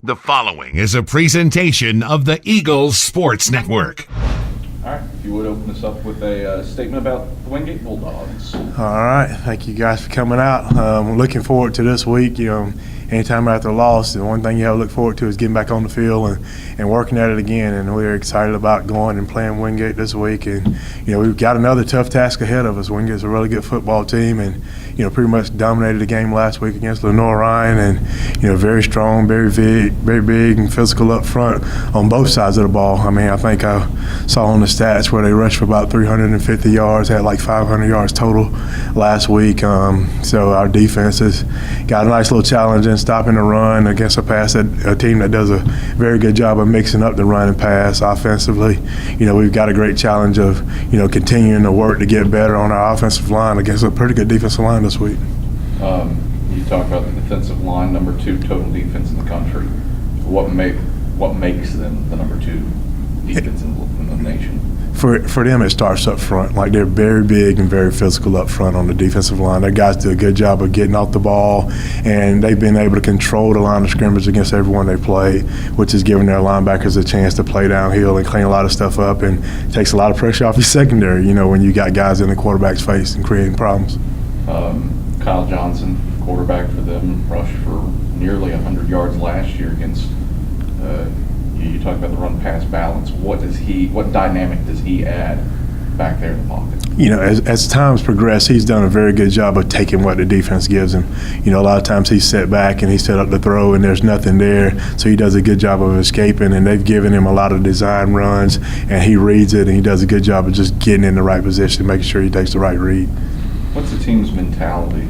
The following is a presentation of the Eagles Sports Network. All right, if you would open us up with a statement about the Wingate Bulldogs. All right, thank you guys for coming out. I'm looking forward to this week. Anytime after a loss, the one thing you have to look forward to is getting back on the field and working at it again. And we're excited about going and playing Wingate this week. And we've got another tough task ahead of us. Wingate's a really good football team, and pretty much dominated the game last week against Lenore Ryan. And very strong, very big, and physical up front on both sides of the ball. I mean, I think I saw on the stats where they rushed for about 350 yards, had like 500 yards total last week. So our defense has got a nice little challenge in stopping the run against a team that does a very good job of mixing up the run and pass offensively. We've got a great challenge of continuing to work to get better on our offensive line against a pretty good defensive line this week. You talk about the defensive line, number 2 total defense in the country. What makes them the number 2 defense in the nation? For them, it starts up front. Like, they're very big and very physical up front on the defensive line. Their guys do a good job of getting off the ball, and they've been able to control the line of scrimmage against everyone they play, which is giving their linebackers a chance to play downhill and clean a lot of stuff up, and takes a lot of pressure off your secondary, when you got guys in the quarterback's face and creating problems. Kyle Johnson, quarterback for them, rushed for nearly 100 yards last year against you talk about the run-pass balance. What dynamic does he add back there in the pocket? As times progress, he's done a very good job of taking what the defense gives him. A lot of times he's set back and he's set up to throw and there's nothing there, so he does a good job of escaping, and they've given him a lot of design runs, and he reads it, and he does a good job of just getting in the right position, making sure he takes the right read. What's the team's mentality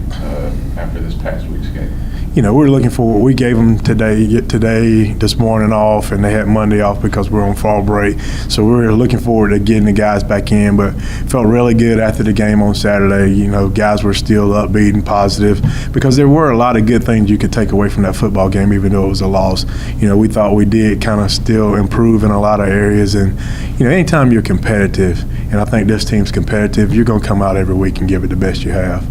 after this past week's game? We're looking for, we gave them this morning off, and they had Monday off because we're on fall break. So we're looking forward to getting the guys back in, but felt really good after the game on Saturday. Guys were still upbeat and positive because there were a lot of good things you could take away from that football game, even though it was a loss. We thought we did kind of still improve in a lot of areas. And, anytime you're competitive, and I think this team's competitive, you're going to come out every week and give it the best you have.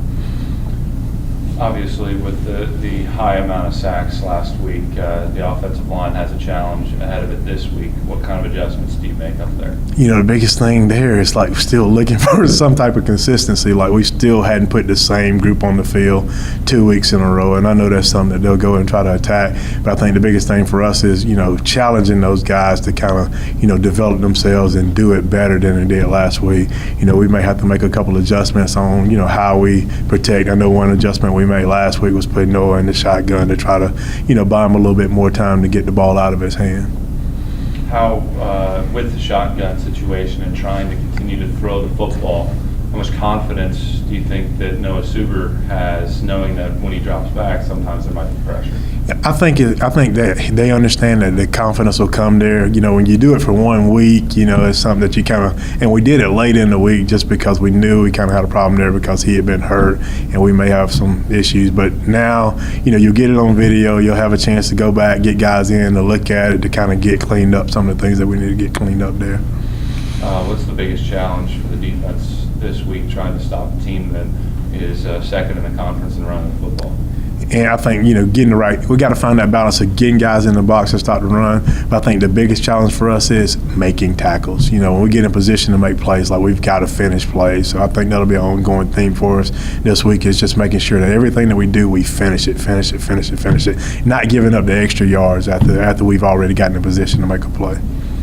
Obviously, with the high amount of sacks last week, the offensive line has a challenge ahead of it this week. What kind of adjustments do you make up there? The biggest thing there is like still looking for some type of consistency. Like, we still hadn't put the same group on the field 2 weeks in a row, and I know that's something that they'll go and try to attack. But I think the biggest thing for us is challenging those guys to kind of develop themselves and do it better than they did last week. We may have to make a couple adjustments on how we protect. I know one adjustment we made last week was putting Noah in the shotgun to try to buy him a little bit more time to get the ball out of his hand. How, with the shotgun situation and trying to continue to throw the football, how much confidence do you think that Noah Suber has, knowing that when he drops back, sometimes there might be pressure? I think that they understand that the confidence will come there. When you do it for 1 week, it's something that you kind of, and we did it late in the week just because we knew we kind of had a problem there because he had been hurt and we may have some issues. But now, you'll get it on video, you'll have a chance to go back, get guys in to look at it, to kind of get cleaned up, some of the things that we need to get cleaned up there. What's the biggest challenge for the defense this week, trying to stop a team that is second in the conference in running the football? And I think, getting the right – we got to find that balance of getting guys in the box and start to run. But I think the biggest challenge for us is making tackles. When we get in position to make plays, like, we've got to finish plays. So I think that'll be an ongoing theme for us this week, is just making sure that everything that we do, we finish it. Not giving up the extra yards after we've already gotten in position to make a play.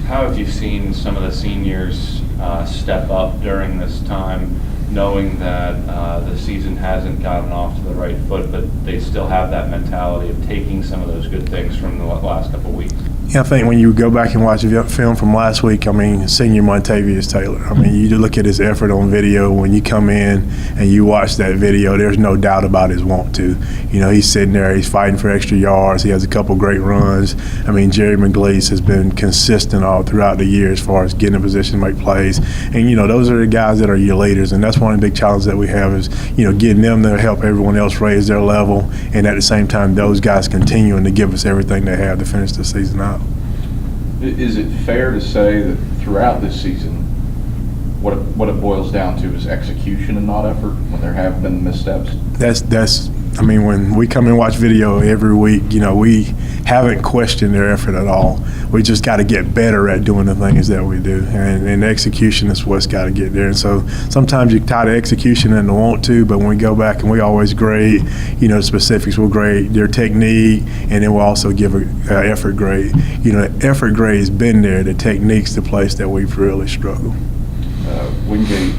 How have you seen some of the seniors step up during this time, knowing that the season hasn't gotten off to the right foot, but they still have that mentality of taking some of those good things from the last couple of weeks? Yeah, I think when you go back and watch a film from last week, senior Montavious Taylor, you look at his effort on video. When you come in and you watch that video, there's no doubt about his want to. He's sitting there, he's fighting for extra yards. He has a couple great runs. Jerry McGleese has been consistent all throughout the year as far as getting in position to make plays. And, those are the guys that are your leaders. And that's one of the big challenges that we have is, getting them to help everyone else raise their level. And at the same time, those guys continuing to give us everything they have to finish the season out. Is it fair to say that throughout this season, what it boils down to is execution and not effort when there have been missteps? That's I mean, when we come and watch video every week, we haven't questioned their effort at all. We just got to get better at doing the things that we do, and execution is what's got to get there. And so sometimes you tie the execution and the want to, but when we go back and we always grade, the specifics, we'll grade their technique, and then we'll also give an effort grade. The effort grade's been there. The technique's the place that we've really struggled. Wingate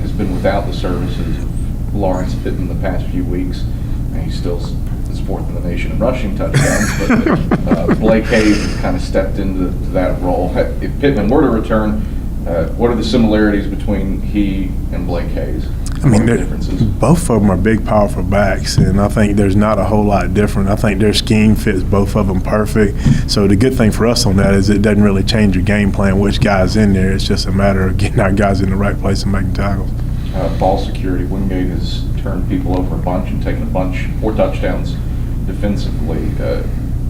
has been without the services of Lawrence Pittman the past few weeks, and he still is fourth in the nation in rushing touchdowns. But Blake Hayes has kind of stepped into that role. If Pittman were to return, what are the similarities between he and Blake Hayes? I mean, differences? Both of them are big, powerful backs, and I think there's not a whole lot different. I think their scheme fits both of them perfect. So the good thing for us on that is it doesn't really change your game plan, which guy's in there. It's just a matter of getting our guys in the right place and making tackles. Ball security. Wingate has turned people over a bunch and taken 4 touchdowns defensively.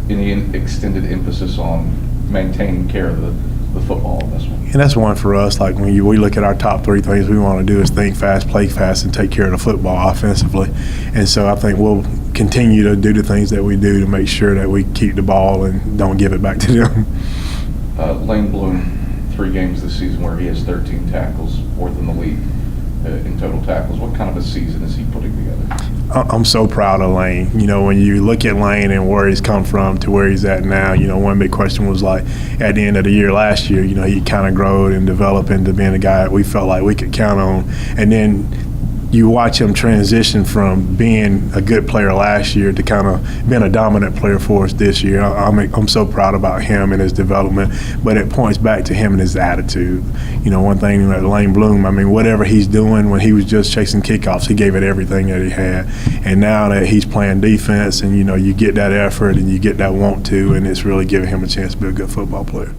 Any extended emphasis on maintaining care of the football in this one? And that's one for us. Like when we look at our top 3 things we want to do is think fast, play fast, and take care of the football offensively. And so I think we'll continue to do the things that we do to make sure that we keep the ball and don't give it back to them. Lane Bloom, 3 games this season where he has 13 tackles, 4th in the league in total tackles. What kind of a season is he putting together? I'm so proud of Lane. When you look at Lane and where he's come from to where he's at now, one big question was like at the end of the year last year, he kind of growed and developed into being a guy that we felt like we could count on. And then you watch him transition from being a good player last year to kind of being a dominant player for us this year. I'm so proud about him and his development, but it points back to him and his attitude. One thing at Lane Bloom, I mean, whatever he's doing, when he was just chasing kickoffs, he gave it everything that he had. And now that he's playing defense and, you get that effort and you get that want to, and it's really giving him a chance to be a good football player.